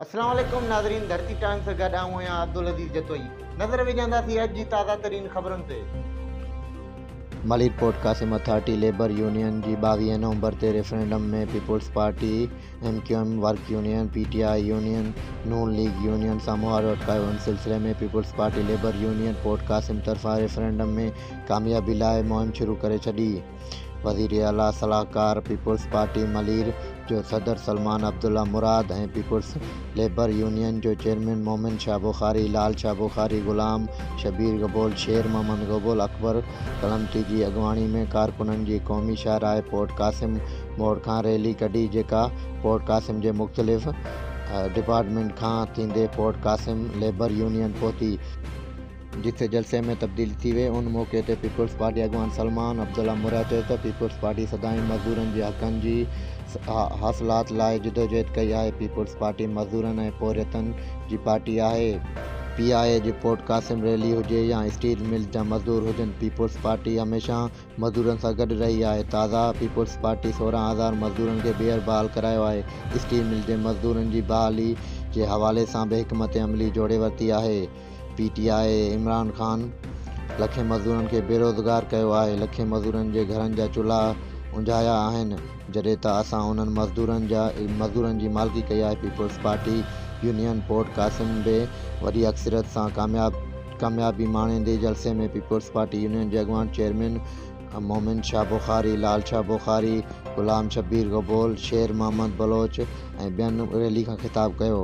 अस्सलाम वालेकुम नाज़रीन, धरती टाइम से गॾु आहियां अब्दुल अज़ीज़ जतोई। नज़र विझंदासीं अॼु जी ताज़ा तरीन ख़बरुनि ते। मलिर पोर्ट कासिम अथॉरिटी लेबर यूनियन जी 22 नवंबर ते रेफरेंडम में people's Party, MQM work union, PTI union, Noon League union सां मुहारो अटकायो। इन सिलसिले में people's Party labour union port Qasim तरफ़ां रेफरेंडम में कामयाबी लाइ मुहिम शुरू करे छॾी। वज़ीर आला सलाहकार पीपुल्स पार्टी मलिर जो सदर सलमान अब्दुल्ला मुराद ऐं पीपुल्स लेबर यूनियन जो चेयरमैन मोमिन शाह बुखारी, लाल शाह बुखारी, गुलाम शबीर गबोल, शेर मोहम्मद गबोल, अकबर कलमती जी अॻुवाणी में कारकुननि जी क़ौमी शाहराह पोर्ट कासिम मोड़ खां रैली कढी, जेका पोर्ट कासिम जे मुख़्तलिफ़ डिपार्टमेंट खां थींदे पोर्ट कासिम लेबर यूनियन पहुती, जिथे जलसे में तब्दीली थी वई। उन मौक़े ते पीपुल्स पार्टी अॻुवान सलमान अब्दुल्ला मुराद चयो त पीपुल्स पार्टी सदाईं मज़दूरनि जे हक़नि जी हासिलात लाइ जिदोजहद कई आहे। पीपुल्स पार्टी मज़दूरनि ऐं पोरियतनि जी पार्टी आहे। PIA जी पोर्ट कासिम रैली हुजे या स्टील मिल जा मज़दूर हुजनि, पीपुल्स पार्टी हमेशह मज़दूरनि सां गॾु रही आहे। ताज़ा पीपुल्स पार्टी 16,000 मज़दूरनि खे ॿीहर बहाल करायो आहे। स्टील मिल जे मज़दूरनि जी बहाली जे हवाले सां बि हिकमत अमली जोड़े वरिती आहे। PTI इमरान ख़ान लखे मज़दूरनि खे बेरोज़गार कयो आहे। लखे मज़दूरनि जे घरनि जा चुल्हा उंझाया आहिनि, जॾहिं त असां उन्हनि मज़दूरनि जी मालिकी कई आहे। Peoples party union port Qasim बि वॾी अक्सरियत सां कामयाबी माणींदे जलसे में पीपुल्स पार्टी यूनियन जे अॻुवान चेयरमैन मोमिन शाह बुखारी, लाल शाह बुखारी, गुलाम शबीर गबोल, शेर मोहम्मद बलोच ऐं ॿियनि रैली खां ख़िताबु कयो।